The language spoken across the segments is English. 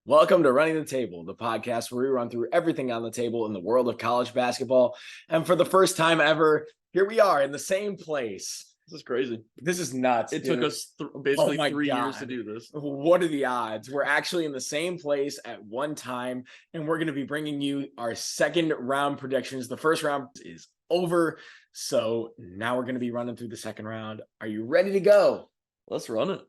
Welcome to Running the Table, the podcast where we run through everything on the table in the world of college basketball. And for the first time ever, here we are in the same place. This is crazy. This is nuts. It took us basically 3 years to do this. What are the odds? We're actually in the same place at one time, and we're going to be bringing you our second round predictions. The first round is over, so now we're going to be running through the second round. Are you ready to go? Let's run it.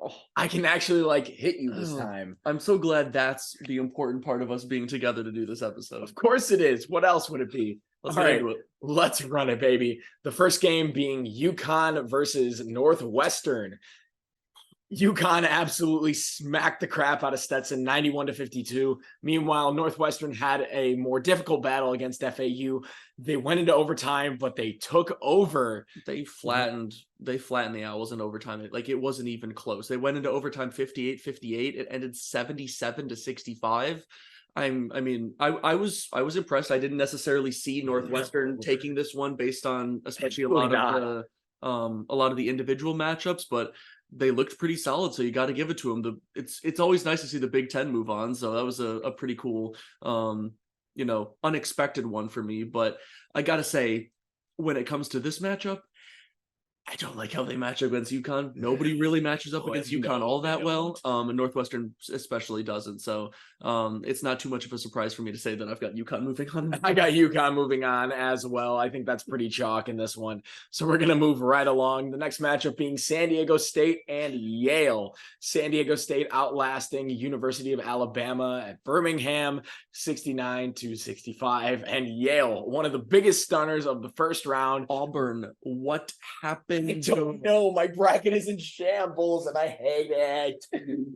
Oh, I can actually hit you this time. I'm so glad that's the important part of us being together to do this episode. Of course it is. What else would it be? Let's get into it. Let's run it, baby. The first game being UConn versus Northwestern. UConn absolutely smacked the crap out of Stetson, 91-52. Meanwhile, Northwestern had a more difficult battle against FAU. They went into overtime, but they took over. They flattened the Owls in overtime. It wasn't even close. They went into overtime 58-58. It ended 77-65. I was impressed. I didn't necessarily see Northwestern taking this one based on especially a lot of the individual matchups, but they looked pretty solid, so you got to give it to them. It's always nice to see the Big Ten move on, so that was a pretty cool, unexpected one for me. But I got to say, when it comes to this matchup, I don't like how they match up against UConn. Nobody really matches up against UConn all that well, and Northwestern especially doesn't. So it's not too much of a surprise for me to say that I've got UConn moving on. I got UConn moving on as well. I think that's pretty chalk in this one. So we're going to move right along. The next matchup being San Diego State and Yale. San Diego State outlasting University of Alabama at Birmingham, 69-65. And Yale, one of the biggest stunners of the first round. Auburn, what happened? I don't know. My bracket is in shambles and I hate it.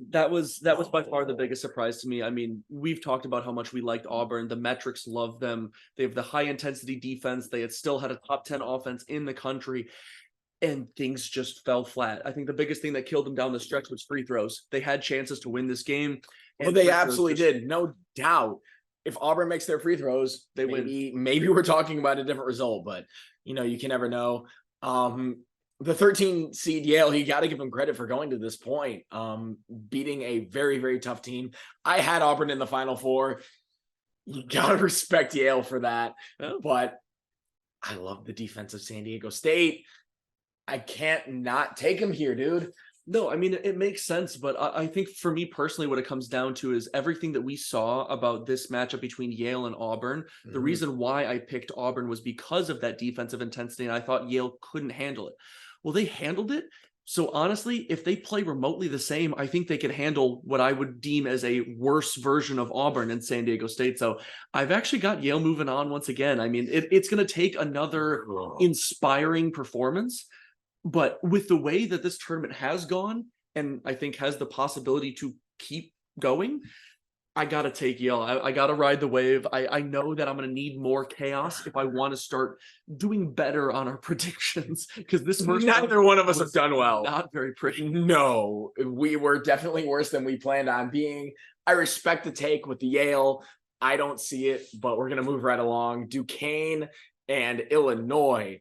That was by far the biggest surprise to me. I mean, we've talked about how much we liked Auburn. The metrics love them. They have the high intensity defense. They had still had a top 10 offense in the country, and things just fell flat. I think the biggest thing that killed them down the stretch was free throws. They had chances to win this game. Well, they absolutely did. No doubt. If Auburn makes their free throws, they win. Maybe we're talking about a different result, but you can never know. The 13 seed Yale, you got to give them credit for going to this point, beating a very, very tough team. I had Auburn in the Final Four. You got to respect Yale for that. Yeah. But I love the defense of San Diego State. I can't not take them here, dude. No, I mean, it makes sense, but I think for me personally, what it comes down to is everything that we saw about this matchup between Yale and Auburn. The reason why I picked Auburn was because of that defensive intensity, and I thought Yale couldn't handle it. Well, they handled it. So honestly, if they play remotely the same, I think they could handle what I would deem as a worse version of Auburn and San Diego State. So I've actually got Yale moving on once again. I mean, it's going to take another inspiring performance. But with the way that this tournament has gone, and I think has the possibility to keep going, I got to take Yale. I got to ride the wave. I know that I'm going to need more chaos if I want to start doing better on our predictions, because this first neither one of us have done well. Not very pretty. No, we were definitely worse than we planned on being. I respect the take with the Yale. I don't see it, but we're going to move right along. Duquesne and Illinois.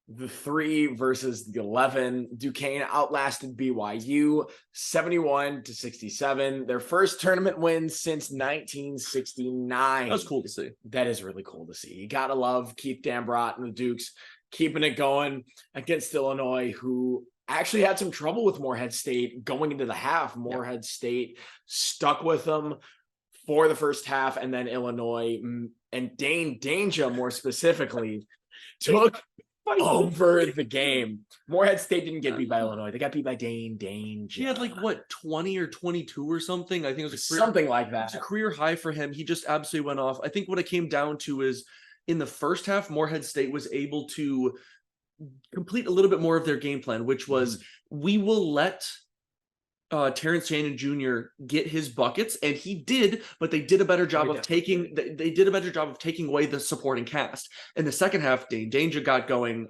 The 3 versus the 11. Duquesne outlasted BYU 71-67. Their first tournament win since 1969. That was cool to see. That is really cool to see. You gotta love Keith Dambrot and the Dukes keeping it going against Illinois, who actually had some trouble with Morehead State going into the half. Morehead State stuck with them for the first half, and then Illinois and Dane Danger more specifically took over the game. Morehead State didn't get beat by Illinois. They got beat by Dane Danger. He had 20 or 22 or something. I think it was something like that. It's a career high for him. He just absolutely went off. I think what it came down to is in the first half, Morehead State was able to complete a little bit more of their game plan, which was we will let Terrence Shannon Jr. get his buckets, and he did, but they did a better job of taking away the supporting cast. In the second half, Dane Danger got going,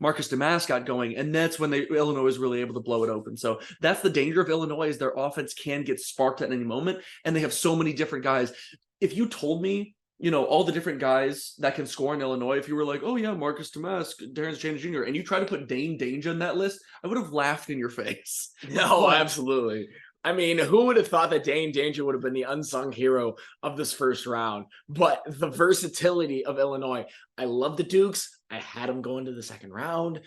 Marcus Damas got going, and that's when Illinois was really able to blow it open. So that's the danger of Illinois, is their offense can get sparked at any moment, and they have so many different guys. If you told me all the different guys that can score in Illinois, if you were like, oh yeah, Marcus Damas, Terrence Shannon Jr., and you try to put Dane Danger in that list, I would have laughed in your face. No, absolutely. I mean, who would have thought that Dane Danger would have been the unsung hero of this first round? But the versatility of Illinois. I love the Dukes. I had them going to the second round.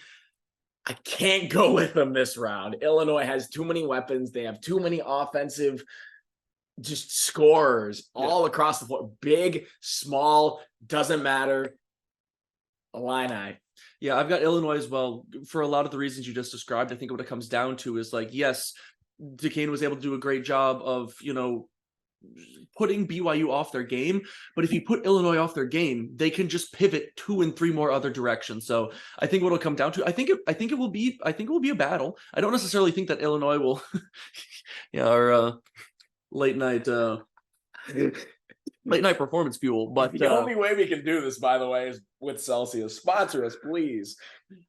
I can't go with them this round. Illinois has too many weapons. They have too many offensive just scorers all across the floor. Big, small, doesn't matter. Illini. Yeah, I've got Illinois as well for a lot of the reasons you just described. I think what it comes down to is like, yes, Duquesne was able to do a great job of, putting BYU off their game. But if you put Illinois off their game, they can just pivot 2 and 3 more other directions. So I think what it'll come down to, I think it will be a battle. I don't necessarily think that Illinois will, our late night performance fuel. But the only way we can do this, by the way, is with Celsius. Sponsor us, please.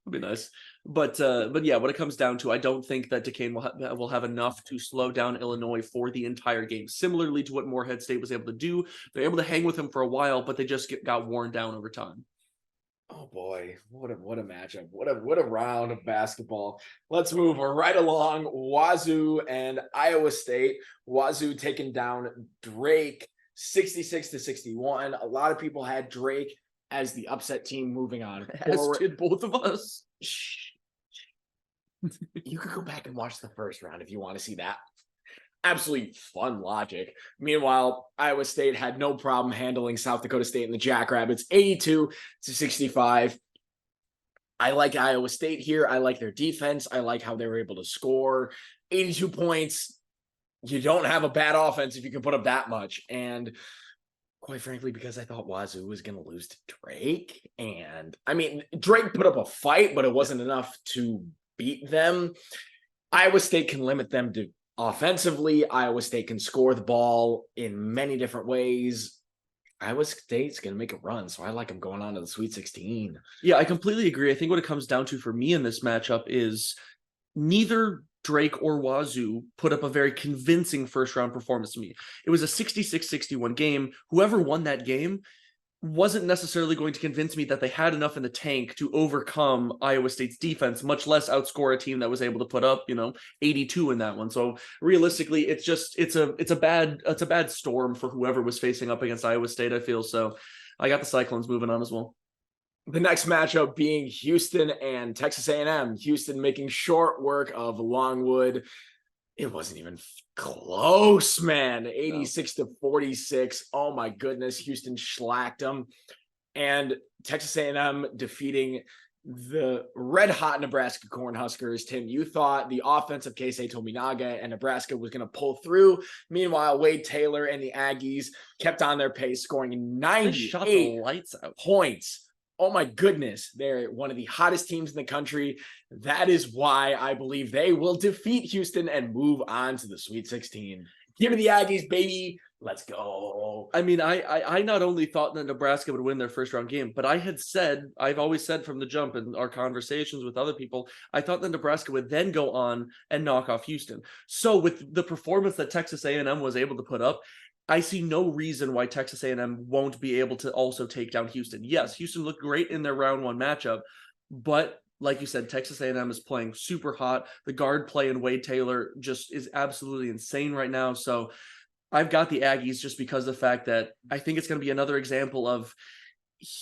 That'd be nice. But yeah, what it comes down to, I don't think that Duquesne will have enough to slow down Illinois for the entire game. Similarly to what Morehead State was able to do, they're able to hang with him for a while, but they just got worn down over time. Oh boy, what a matchup. What a round of basketball. Let's move right along. Wazoo and Iowa State. Wazoo taking down Drake 66-61. A lot of people had Drake as the upset team moving on. As did both of us. You could go back and watch the first round if you want to see that. Absolutely fun logic. Meanwhile, Iowa State had no problem handling South Dakota State and the Jackrabbits 82-65. I like Iowa State here. I like their defense. I like how they were able to score 82 points. You don't have a bad offense if you can put up that much. And quite frankly, because I thought Wazoo was going to lose to Drake. And I mean, Drake put up a fight, but it wasn't enough to beat them. Iowa State can limit them to offensively. Iowa State can score the ball in many different ways. Iowa State's going to make a run, so I like them going on to the Sweet 16. Yeah, I completely agree. I think what it comes down to for me in this matchup is neither Drake or Wazoo put up a very convincing first-round performance to me. It was a 66-61 game. Whoever won that game wasn't necessarily going to convince me that they had enough in the tank to overcome Iowa State's defense, much less outscore a team that was able to put up, 82 in that one. So realistically, it's a bad storm for whoever was facing up against Iowa State, I feel. So I got the Cyclones moving on as well. The next matchup being Houston and Texas A&M. Houston making short work of Longwood. It wasn't even close, man. 86-46. Oh my goodness. Houston shellacked them. And Texas A&M defeating the red-hot Nebraska Cornhuskers. Tim, you thought the offense of Keisei Tominaga and Nebraska was going to pull through. Meanwhile, Wade Taylor and the Aggies kept on their pace, scoring 98 lights out points. Oh my goodness, they're one of the hottest teams in the country. That is why I believe they will defeat Houston and move on to the Sweet 16. Give me the Aggies, baby. Let's go. I mean, I not only thought that Nebraska would win their first round game, but I've always said from the jump in our conversations with other people, I thought that Nebraska would then go on and knock off Houston. So with the performance that Texas A&M was able to put up, I see no reason why Texas A&M won't be able to also take down Houston. Yes, Houston looked great in their round one matchup, but like you said, Texas A&M is playing super hot. The guard play in Wade Taylor just is absolutely insane right now. So I've got the Aggies just because of the fact that I think it's going to be another example of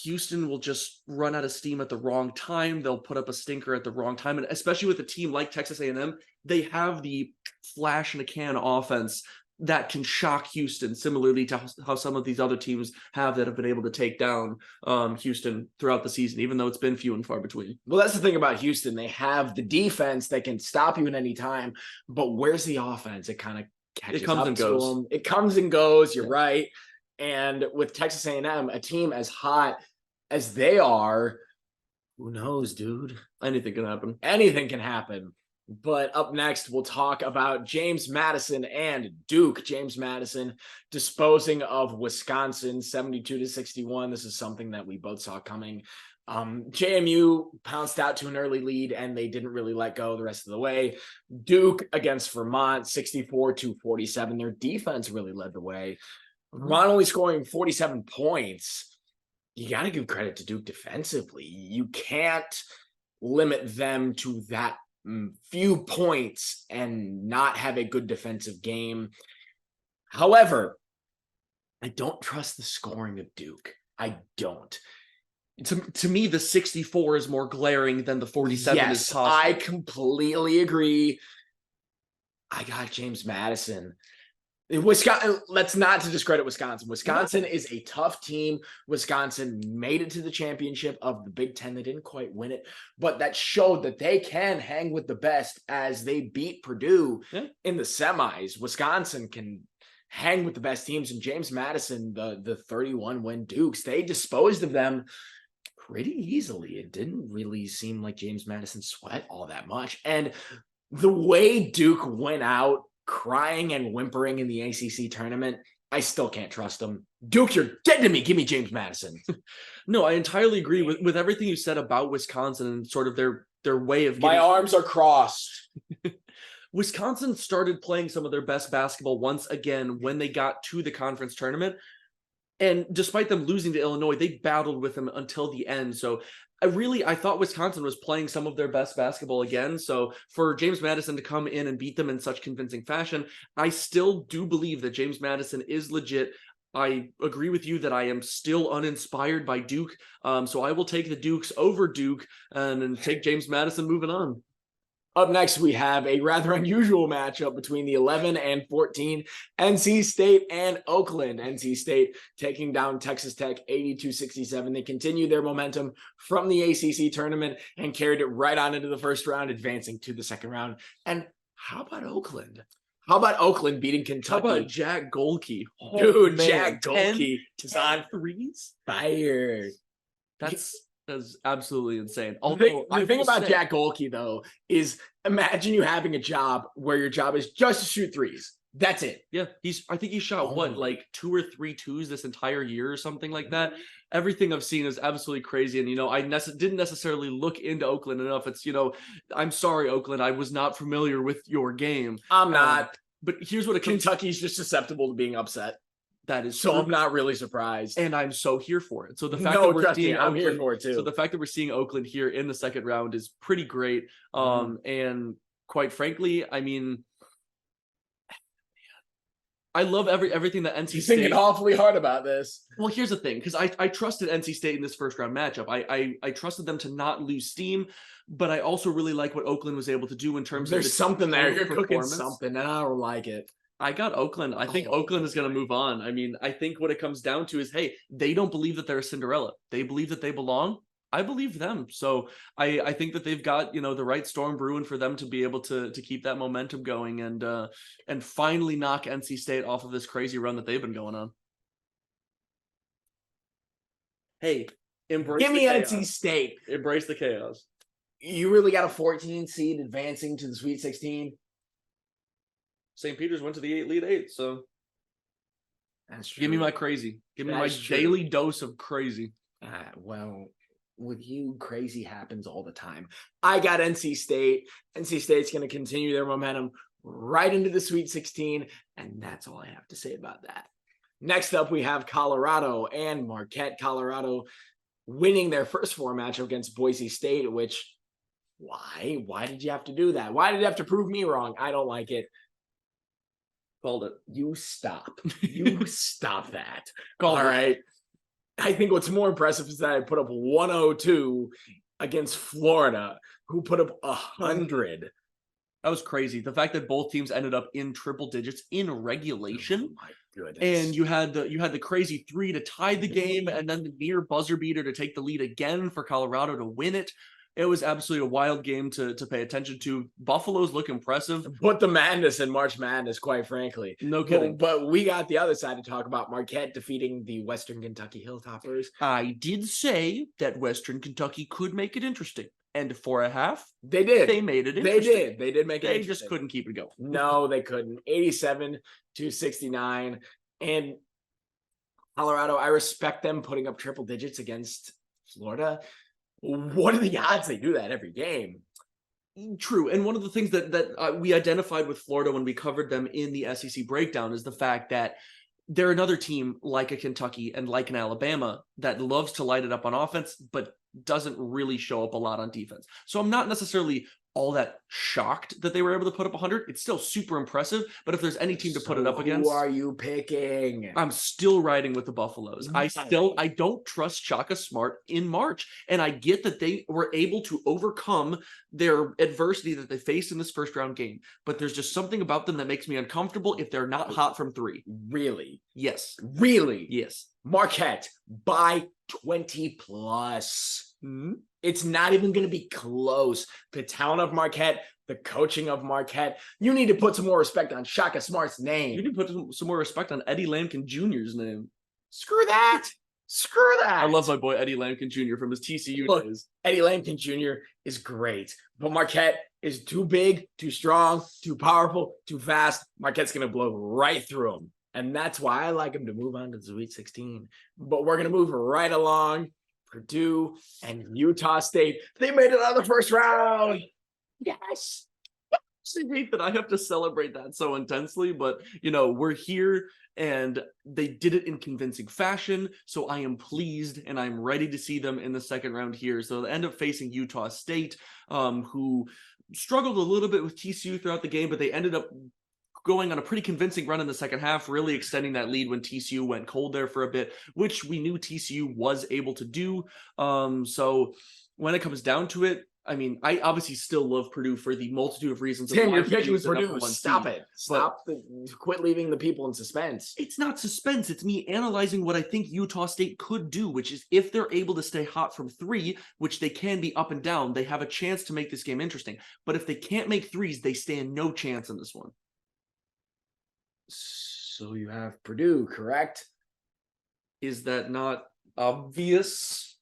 Houston will just run out of steam at the wrong time. They'll put up a stinker at the wrong time. And especially with a team like Texas A&M, they have the flash in a can offense that can shock Houston, similarly to how some of these other teams that have been able to take down Houston throughout the season, even though it's been few and far between. Well, that's the thing about Houston. They have the defense that can stop you at any time, but where's the offense? It kind of catches comes up and to goes. them. It comes and goes. You're right. And with Texas A&M, a team as hot as they are, who knows, dude? Anything can happen. Anything can happen. But up next, we'll talk about James Madison and Duke. James Madison disposing of Wisconsin 72-61. This is something that we both saw coming. JMU pounced out to an early lead, and they didn't really let go the rest of the way. Duke against Vermont 64-47. Their defense really led the way. Vermont only scoring 47 points. You got to give credit to Duke defensively. You can't limit them to that few points and not have a good defensive game. However, I don't trust the scoring of Duke. I don't. To me, the 64 is more glaring than the 47 is Yes, possible. I completely agree. I got James Madison. Wisconsin, let's not to discredit Wisconsin. Wisconsin is a tough team. Wisconsin made it to the championship of the Big Ten. They didn't quite win it, but that showed that they can hang with the best as they beat Purdue in the semis. Wisconsin can hang with the best teams, and James Madison, the 31-win Dukes, they disposed of them pretty easily. It didn't really seem like James Madison sweat all that much. And the way Duke went out crying and whimpering in the ACC tournament, I still can't trust them. Duke, you're dead to me. Give me James Madison. No, I entirely agree with everything you said about Wisconsin and sort of their way of My arms are crossed. Wisconsin started playing some of their best basketball once again when they got to the conference tournament. And despite them losing to Illinois, they battled with them until the end. So I thought Wisconsin was playing some of their best basketball again. So for James Madison to come in and beat them in such convincing fashion, I still do believe that James Madison is legit. I agree with you that I am still uninspired by Duke. So I will take the Dukes over Duke and take James Madison moving on. Up next, we have a rather unusual matchup between the 11 and 14 NC State and Oakland. NC State taking down Texas Tech 82-67. They continue their momentum from the ACC tournament and carried it right on into the first round, advancing to the second round. And how about Oakland? How about Oakland beating Kentucky? How about Jack Golke? Dude, Jack Golke is on threes. Fire. That's absolutely insane. The thing about Jack Golke, though, is imagine you having a job where your job is just to shoot threes. That's it. Yeah, I think he shot like 2 or 3 twos this entire year or something like that. Everything I've seen is absolutely crazy. And, I didn't necessarily look into Oakland enough. It's, I'm sorry, Oakland. I was not familiar with your game. I'm not. But here's what Kentucky's just susceptible to being upset. That is so true. I'm not really surprised, and I'm so here for it. So the fact that we're seeing I'm here for it too. So the fact that we're seeing Oakland here in the second round is pretty great. And quite frankly, I mean, I love everything that NC State. You're thinking awfully hard about this. Well, here's the thing, because I trusted NC State in this first round matchup. I trusted them to not lose steam, but I also really like what Oakland was able to do in terms of there's something there. You're cooking something, and I don't like it. I got Oakland. I think Oakland is going to move on. I mean, I think what it comes down to is, hey, they don't believe that they're a Cinderella. They believe that they belong. I believe them. So I think that they've got, the right storm brewing for them to be able to keep that momentum going and finally knock NC State off of this crazy run that they've been going on. Hey, give me NC State. Embrace the chaos. You really got a 14 seed advancing to the Sweet 16? St. Peter's went to the Elite Eight, so that's true. Give me my crazy. Give me my daily dose of crazy. Well, with you, crazy happens all the time. I got NC State. NC State's going to continue their momentum right into the Sweet 16, and that's all I have to say about that. Next up, we have Colorado and Marquette. Colorado winning their first 4 matchup against Boise State, which, why? Why did you have to do that? Why did you have to prove me wrong? I don't like it. Called it. You stop. You stop that. All right. I think what's more impressive is that I put up 102 against Florida, who put up 100. That was crazy. The fact that both teams ended up in triple digits in regulation. Oh my goodness. And you had the crazy 3 to tie the game, and then the near buzzer beater to take the lead again for Colorado to win it. It was absolutely a wild game to pay attention to. Buffalo's look impressive. Put the madness in March Madness, quite frankly. No kidding. But we got the other side to talk about. Marquette defeating the Western Kentucky Hilltoppers. I did say that Western Kentucky could make it interesting. And for a half, they did. They made it interesting. They did make it interesting. They just couldn't keep it going. No, they couldn't. 87-69. And Colorado, I respect them putting up triple digits against Florida. What are the odds they do that every game? True. And one of the things that we identified with Florida when we covered them in the SEC breakdown is the fact that they're another team like a Kentucky and like an Alabama that loves to light it up on offense, but doesn't really show up a lot on defense. So I'm not necessarily all that shocked that they were able to put up 100. It's still super impressive, but if there's any team to put it up against, who are you picking? I'm still riding with the Buffaloes. I don't trust Shaka Smart in March, and I get that they were able to overcome their adversity that they faced in this first round game, but there's just something about them that makes me uncomfortable if they're not hot from three. Really? Yes. Really? Yes. Marquette by 20 plus. Mm-hmm. It's not even going to be close. The talent of Marquette, the coaching of Marquette. You need to put some more respect on Shaka Smart's name. You need to put some more respect on Eddie Lampkin Jr.'s name. Screw that. Screw that. I love my boy Eddie Lampkin Jr. from his TCU days. Eddie Lampkin Jr. is great, but Marquette is too big, too strong, too powerful, too fast. Marquette's going to blow right through him. And that's why I like him to move on to the Sweet 16. But we're going to move right along. Purdue and Utah State. They made it out of the first round. Yes. I hate that I have to celebrate that so intensely, but we're here and they did it in convincing fashion. So I am pleased and I'm ready to see them in the second round here. So they end up facing Utah State, who struggled a little bit with TCU throughout the game, but they ended up going on a pretty convincing run in the second half, really extending that lead when TCU went cold there for a bit, which we knew TCU was able to do. So when it comes down to it, I mean, I obviously still love Purdue for the multitude of reasons. Tim, you're picking Purdue. Stop it. Quit leaving the people in suspense. It's not suspense. It's me analyzing what I think Utah State could do, which is if they're able to stay hot from three, which they can be up and down, they have a chance to make this game interesting. But if they can't make threes, they stand no chance in this one. So you have Purdue, correct? Is that not obvious?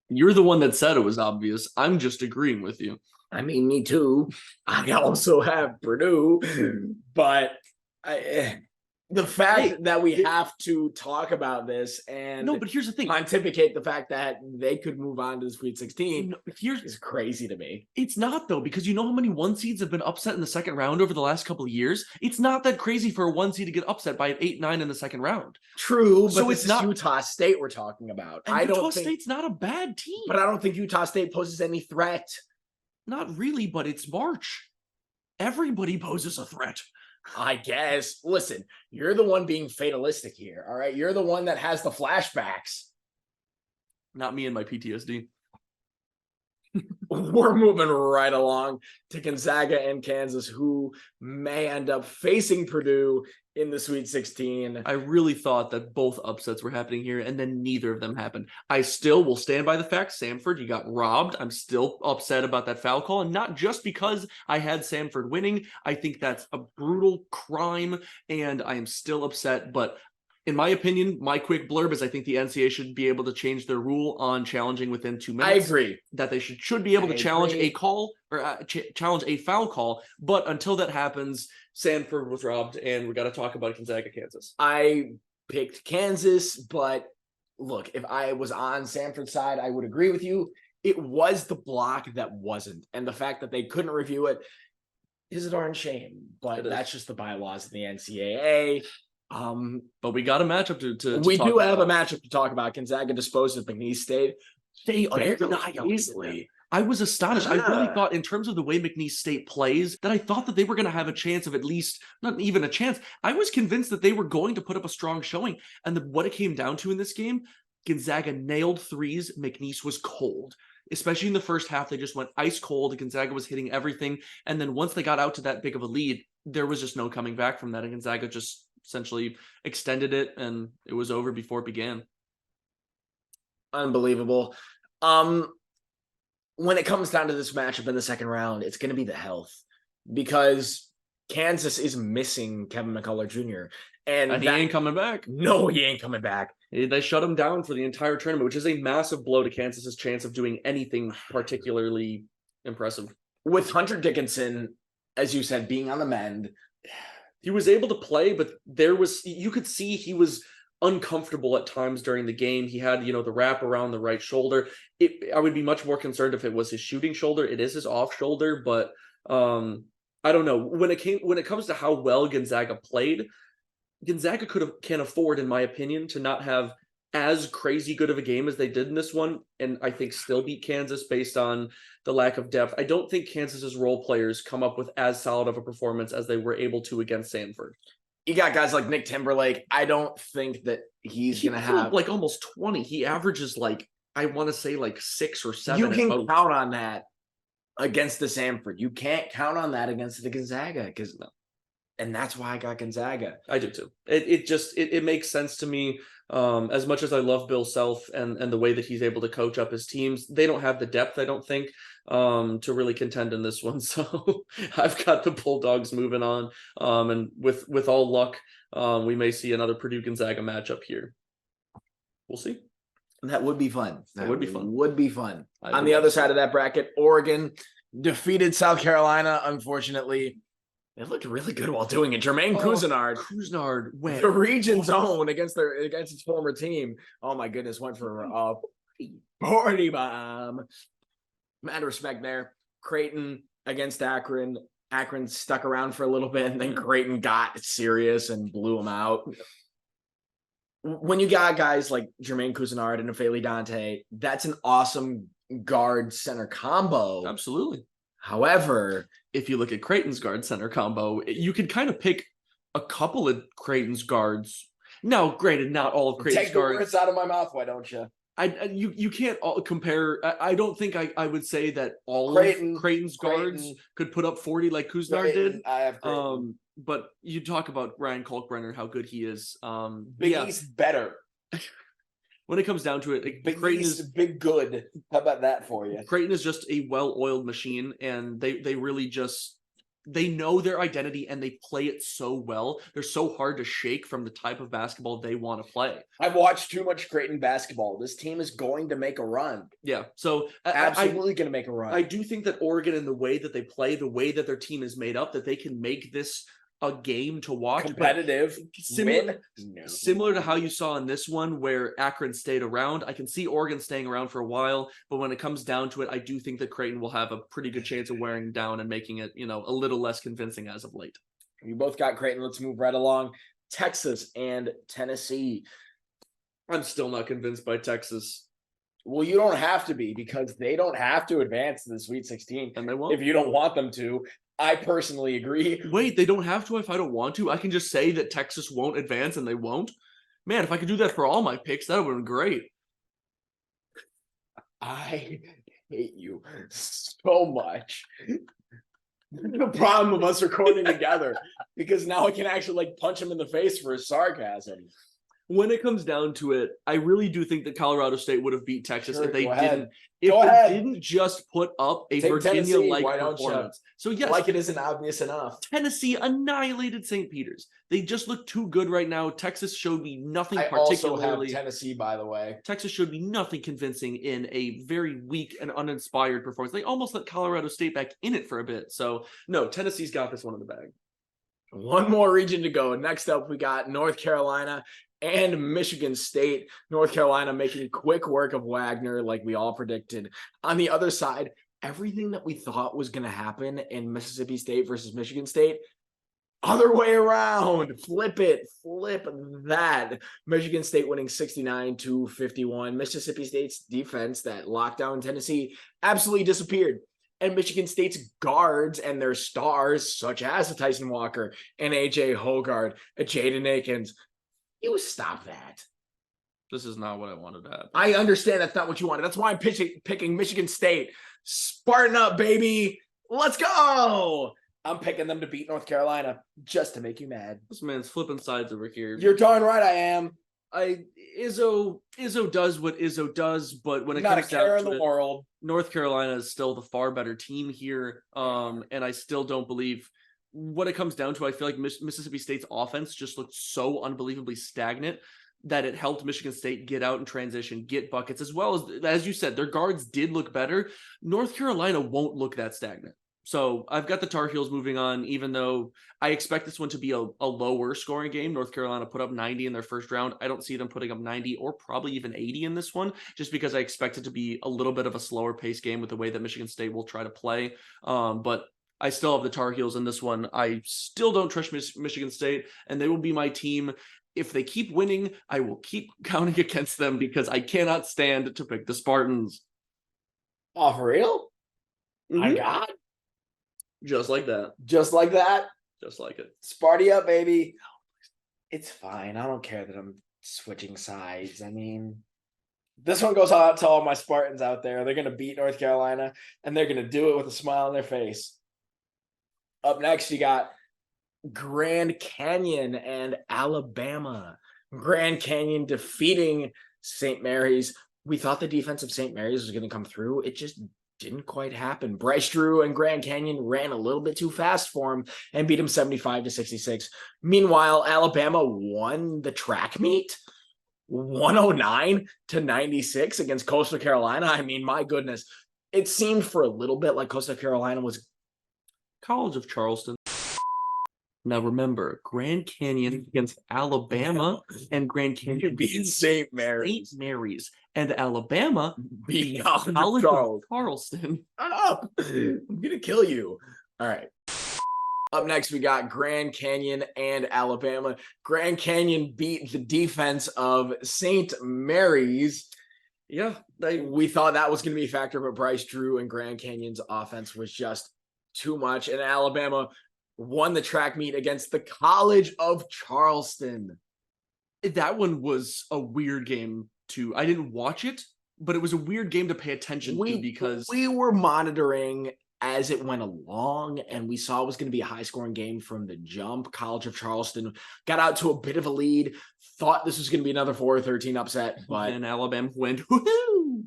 You're the one that said it was obvious. I'm just agreeing with you. I mean, me too. I also have Purdue, but the fact that we have to talk about this and but here's the thing. Pontificate the fact that they could move on to the Sweet 16 is crazy to me. It's not, though, because you know how many one seeds have been upset in the second round over the last couple of years? It's not that crazy for a one seed to get upset by an 8-9 in the second round. True, but so it's not Utah State we're talking about. And Utah State's not a bad team. But I don't think Utah State poses any threat. Not really, but it's March. Everybody poses a threat. I guess. Listen, you're the one being fatalistic here, all right? You're the one that has the flashbacks. Not me and my PTSD. We're moving right along to Gonzaga and Kansas, who may end up facing Purdue in the Sweet 16. I really thought that both upsets were happening here, and then neither of them happened. I still will stand by the fact, Samford, you got robbed. I'm still upset about that foul call, and not just because I had Samford winning. I think that's a brutal crime, and I am still upset, but in my opinion, my quick blurb is I think the NCAA should be able to change their rule on challenging within 2 minutes. I agree. That they should be able to challenge a call or challenge a foul call. But until that happens, Samford was robbed, and we got to talk about Gonzaga, Kansas. I picked Kansas, but look, if I was on Samford's side, I would agree with you. It was the block that wasn't. And the fact that they couldn't review it is a darn shame. But that's just the bylaws of the NCAA. But we got a matchup to we do have a matchup to talk about. Gonzaga disposed of McNeese State. They easily. I was astonished. I really thought, in terms of the way McNeese State plays, that I thought that they were going to have a chance of at least, not even a chance. I was convinced that they were going to put up a strong showing. And what it came down to in this game, Gonzaga nailed threes. McNeese was cold. Especially in the first half, they just went ice cold. Gonzaga was hitting everything. And then once they got out to that big of a lead, there was just no coming back from that. And Gonzaga just essentially extended it, and it was over before it began. Unbelievable. When it comes down to this matchup in the second round, it's going to be the health, because Kansas is missing Kevin McCullough Jr. And he ain't coming back. No, he ain't coming back. They shut him down for the entire tournament, which is a massive blow to Kansas's chance of doing anything particularly impressive. With Hunter Dickinson, as you said, being on the mend, he was able to play, but you could see he was uncomfortable at times during the game. He had, the wrap around the right shoulder. I would be much more concerned if it was his shooting shoulder. It is his off shoulder, but I don't know. When it comes to how well Gonzaga played, Gonzaga can afford, in my opinion, to not have as crazy good of a game as they did in this one, and I think still beat Kansas based on the lack of depth. I don't think Kansas's role players come up with as solid of a performance as they were able to against Sanford. You got guys like Nick Timberlake. I don't think that he's going to have like almost 20. He averages like, I want to say like 6 or 7. You can count on that against the Sanford. You can't count on that against the Gonzaga and that's why I got Gonzaga. I do too. It makes sense to me. As much as I love Bill Self and the way that he's able to coach up his teams, they don't have the depth, I don't think, to really contend in this one. So I've got the Bulldogs moving on. And with all luck, we may see another Purdue Gonzaga matchup here. We'll see. That would be fun. That would be fun. Would be fun. On the other side of that bracket, Oregon defeated South Carolina, unfortunately. It looked really good while doing it. Jermaine Couisnard went the region's own against his former team. Oh my goodness, went for a party bomb. Mad respect there. Creighton against Akron. Akron stuck around for a little bit, and then Creighton got serious and blew them out. When you got guys like Jermaine Couisnard and Afeli Dante, that's an awesome guard center combo. Absolutely. However, if you look at Creighton's guard center combo, you could kind of pick a couple of Creighton's guards. Now, granted, not all of Creighton's guards. Take the words out of my mouth, why don't you? You can't compare. I don't think I would say that all of Creighton's guards could put up 40 like Couisnard did. I have Creighton. But you talk about Ryan Kalkbrenner, how good he is. Big East better. When it comes down to it, Creighton is big good. How about that for you? Creighton is just a well-oiled machine, and they really just they know their identity and they play it so well. They're so hard to shake from the type of basketball they want to play. I've watched too much Creighton basketball. This team is going to make a run. Yeah, so absolutely going to make a run. I do think that Oregon, in the way that they play, the way that their team is made up, that they can make this a game to watch. Competitive. Similar to how you saw in this one where Akron stayed around. I can see Oregon staying around for a while, but when it comes down to it, I do think that Creighton will have a pretty good chance of wearing down and making it, a little less convincing as of late. You both got Creighton. Let's move right along. Texas and Tennessee. I'm still not convinced by Texas. Well, you don't have to be, because they don't have to advance to the Sweet 16. And they won't. If you don't want them to. I personally agree. Wait, they don't have to if I don't want to? I can just say that Texas won't advance and they won't? Man, if I could do that for all my picks, that would have been great. I hate you so much. The problem of us recording together, because now I can actually punch him in the face for his sarcasm. When it comes down to it, I really do think that Colorado State would have beat Texas if they didn't. If they didn't just put up a Virginia-like performance. So yes, like it isn't obvious enough. Tennessee annihilated St. Peter's. They just look too good right now. Texas showed me nothing particularly. particularly. I also have Tennessee, by the way. Texas showed me nothing convincing in a very weak and uninspired performance. They almost let Colorado State back in it for a bit. So no, Tennessee's got this one in the bag. One more region to go. Next up, we got North Carolina and Michigan State. North Carolina making quick work of Wagner, like we all predicted. On the other side, everything that we thought was going to happen in Mississippi State versus Michigan State, other way around. Flip that. Michigan State winning 69-51. Mississippi State's defense that locked down Tennessee absolutely disappeared. And Michigan State's guards and their stars, such as Tyson Walker and AJ Hogard, Jaden Akins, you stop that. This is not what I wanted to happen. I understand that's not what you wanted. That's why I'm picking Michigan State. Spartan up, baby. Let's go. I'm picking them to beat North Carolina just to make you mad. This man's flipping sides over here. You're darn right I am. Izzo does what Izzo does, but when it not comes a care down in to the it, world, North Carolina is still the far better team here. And I still don't believe what it comes down to. I feel like Mississippi State's offense just looked so unbelievably stagnant that it helped Michigan State get out and transition, get buckets, as well as you said, their guards did look better. North Carolina won't look that stagnant. So I've got the Tar Heels moving on, even though I expect this one to be a lower scoring game. North Carolina put up 90 in their first round. I don't see them putting up 90 or probably even 80 in this one, just because I expect it to be a little bit of a slower pace game with the way that Michigan State will try to play. But I still have the Tar Heels in this one. I still don't trust Michigan State, and they will be my team. If they keep winning, I will keep counting against them because I cannot stand to pick the Spartans. Oh, for real? My God. Just like that. Just like that? Just like it. Sparty up, baby. It's fine. I don't care that I'm switching sides. I mean, this one goes out to all my Spartans out there. They're going to beat North Carolina, and they're going to do it with a smile on their face. Up next, you got Grand Canyon and Alabama. Grand Canyon defeating St. Mary's. We thought the defense of St. Mary's was going to come through. It just didn't quite happen. Bryce Drew and Grand Canyon ran a little bit too fast for him and beat him 75-66. Meanwhile, Alabama won the track meet 109-96 against Coastal Carolina. I mean, my goodness. It seemed for a little bit like Coastal Carolina was College of Charleston. Now remember, Grand Canyon against Alabama and Grand Canyon beat St. Mary's. St. Mary's and Alabama beat College of Charleston. Shut up. I'm going to kill you. All right. Up next, we got Grand Canyon and Alabama. Grand Canyon beat the defense of St. Mary's. Yeah. We thought that was going to be a factor, but Bryce Drew and Grand Canyon's offense was just too much. And Alabama won the track meet against the College of Charleston. That one was a weird game too. I didn't watch it, but it was a weird game to pay attention to because we were monitoring as it went along, and we saw it was going to be a high-scoring game from the jump. College of Charleston got out to a bit of a lead, thought this was going to be another 4-13 upset, but and Alabama went woohoo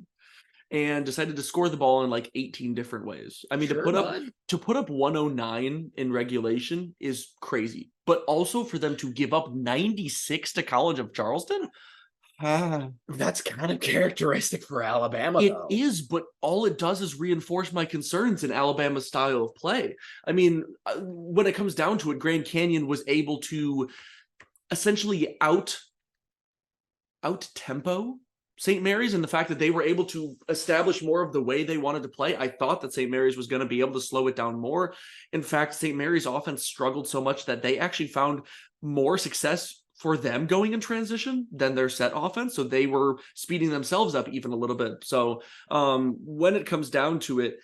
and decided to score the ball in like 18 different ways. I mean, to put up 109 in regulation is crazy, but also for them to give up 96 to College of Charleston, that's kind of characteristic for Alabama. It is, but all it does is reinforce my concerns in Alabama's style of play. I mean, when it comes down to it, Grand Canyon was able to essentially out-tempo St. Mary's, and the fact that they were able to establish more of the way they wanted to play. I thought that St. Mary's was going to be able to slow it down more. In fact, St. Mary's offense struggled so much that they actually found more success for them going in transition than their set offense. So they were speeding themselves up even a little bit. So when it comes down to it,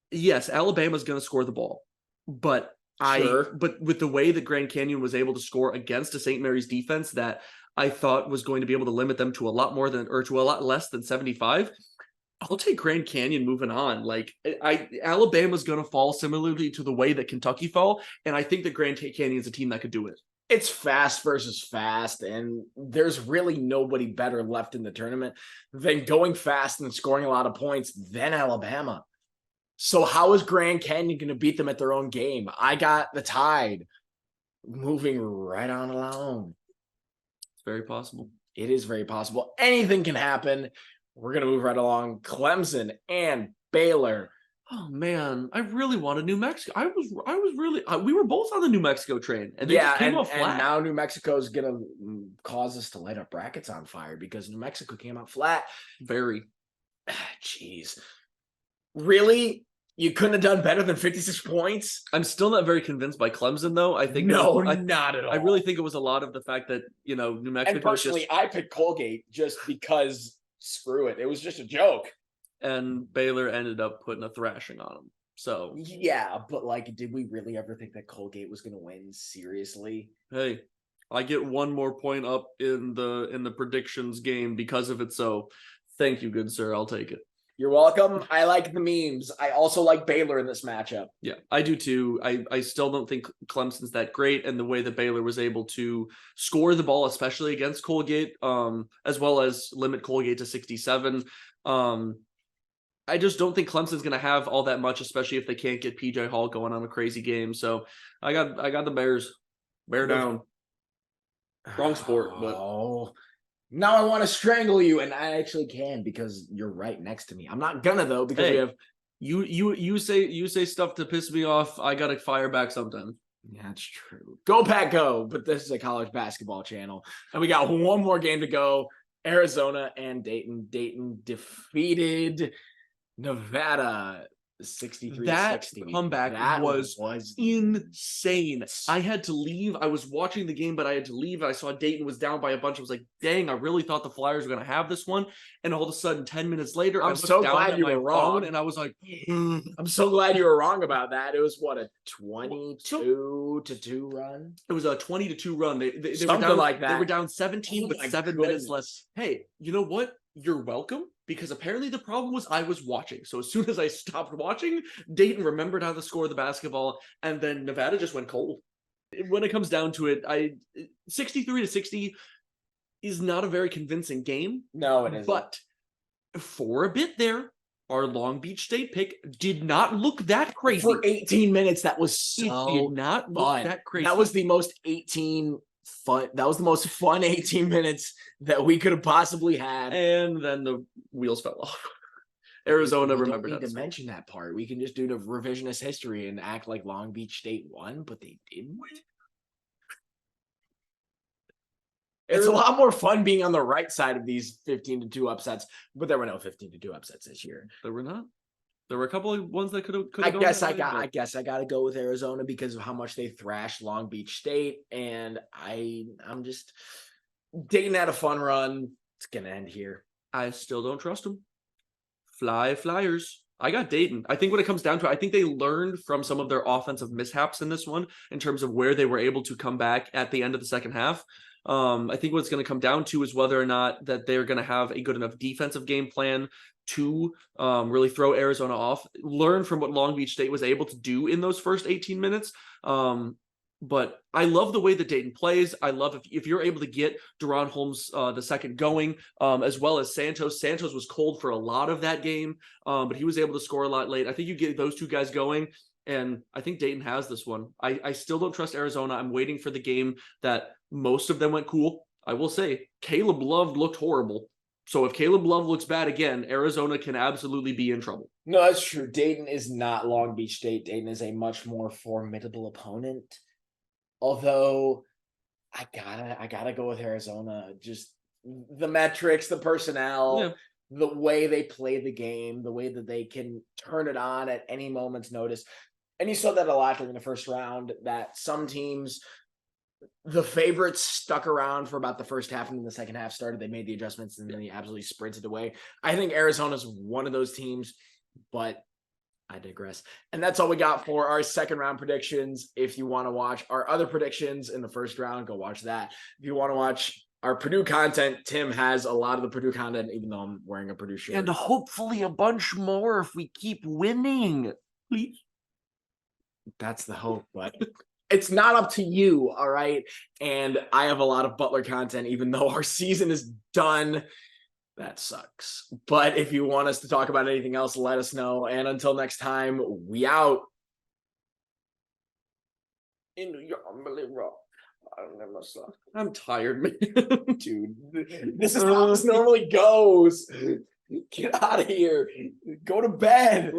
yes, Alabama's going to score the ball, but but with the way that Grand Canyon was able to score against a St. Mary's defense that I thought was going to be able to limit them to a lot less than 75. I'll take Grand Canyon moving on. Like Alabama's going to fall similarly to the way that Kentucky fell. And I think that Grand Canyon is a team that could do it. It's fast versus fast, and there's really nobody better left in the tournament than going fast and scoring a lot of points than Alabama. So how is Grand Canyon going to beat them at their own game? I got the Tide moving right on along. Very possible. It is very possible. Anything can happen. We're going to move right along. Clemson and Baylor. Oh man, I really wanted New Mexico. I was really, we were both on the New Mexico train, and they just came off flat. And now New Mexico is going to cause us to light up brackets on fire because New Mexico came out flat. Very. Jeez. Really? You couldn't have done better than 56 points? I'm still not very convinced by Clemson, though. I think not at all. I really think it was a lot of the fact that, New Mexico. And personally, I picked Colgate just because screw it. It was just a joke. And Baylor ended up putting a thrashing on them. So yeah, but did we really ever think that Colgate was going to win? Seriously? Hey, I get one more point up in the predictions game because of it. So thank you, good sir. I'll take it. You're welcome. I like the memes. I also like Baylor in this matchup. Yeah, I do too. I still don't think Clemson's that great, and the way that Baylor was able to score the ball, especially against Colgate, as well as limit Colgate to 67. I just don't think Clemson's going to have all that much, especially if they can't get PJ Hall going on a crazy game. So I got the Bears. Bear down. Wrong sport, but now I want to strangle you, and I actually can because you're right next to me. I'm not gonna though because we have you say stuff to piss me off. I gotta fire back sometimes. Yeah, that's true. Go Pack Go! But this is a college basketball channel, and we got one more game to go. Arizona and Dayton. Dayton defeated Nevada That 63-60. comeback That was insane. I had to leave. I was watching the game, but I had to leave. I saw Dayton was down by a bunch. I was like, dang, I really thought the Flyers were going to have this one. And all of a sudden, 10 minutes later, I I'm looked so down glad at you my were wrong. phone and I was like, I'm so glad you were wrong about that. It was what, a 22-2 run? It was a 20-2 run. They were Something down like that. They were down 17 Oh with my 7 minutes goodness. left. Hey, you know what? You're welcome, because apparently the problem was I was watching. So as soon as I stopped watching, Dayton remembered how to score the basketball, and then Nevada just went cold. When it comes down to it, 63-60 is not a very convincing game. No, it isn't. But for a bit there, our Long Beach State pick did not look that crazy. For 18 minutes, that was It so did not look fun. that crazy. That was the most fun. That was the most fun 18 minutes that we could have possibly had. And then the wheels fell off. Arizona remembered how to mention that part. We can just do the revisionist history and act like Long Beach State won, but they didn't. It's a lot more fun being on the right side of these 15-2 upsets, but there were no 15-2 upsets this year. There were not. There were a couple of ones that could have. I guess I got to go with Arizona because of how much they thrashed Long Beach State, and I'm just Dayton had a fun run. It's gonna end here. I still don't trust them. Flyers. I got Dayton. I think when it comes down to it, I think they learned from some of their offensive mishaps in this one in terms of where they were able to come back at the end of the second half. I think what's going to come down to is whether or not that they're going to have a good enough defensive game plan to really throw Arizona off, learn from what Long Beach State was able to do in those first 18 minutes. But I love the way that Dayton plays. I love if you're able to get Deron Holmes the second going, as well as Santos. Santos was cold for a lot of that game, but he was able to score a lot late. I think you get those two guys going, and I think Dayton has this one. I still don't trust Arizona. I'm waiting for the game that most of them went cool. I will say Caleb Love looked horrible. So if Caleb Love looks bad again, Arizona can absolutely be in trouble. No, that's true. Dayton is not Long Beach State. Dayton is a much more formidable opponent. Although I gotta go with Arizona. Just the metrics, the personnel, the way they play the game, the way that they can turn it on at any moment's notice. And you saw that a lot during the first round, that some teams, the favorites stuck around for about the first half, and then the second half started. They made the adjustments, and then they absolutely sprinted away. I think Arizona's one of those teams, but I digress. And that's all we got for our second round predictions. If you want to watch our other predictions in the first round, go watch that. If you want to watch our Purdue content, Tim has a lot of the Purdue content, even though I'm wearing a Purdue shirt. And hopefully a bunch more if we keep winning. Please. That's the hope, but it's not up to you, all right? And I have a lot of Butler content, even though our season is done. That sucks. But if you want us to talk about anything else, let us know. And until next time, we out. In New York, I'm tired, man. Dude, this is how this normally goes. Get out of here. Go to bed.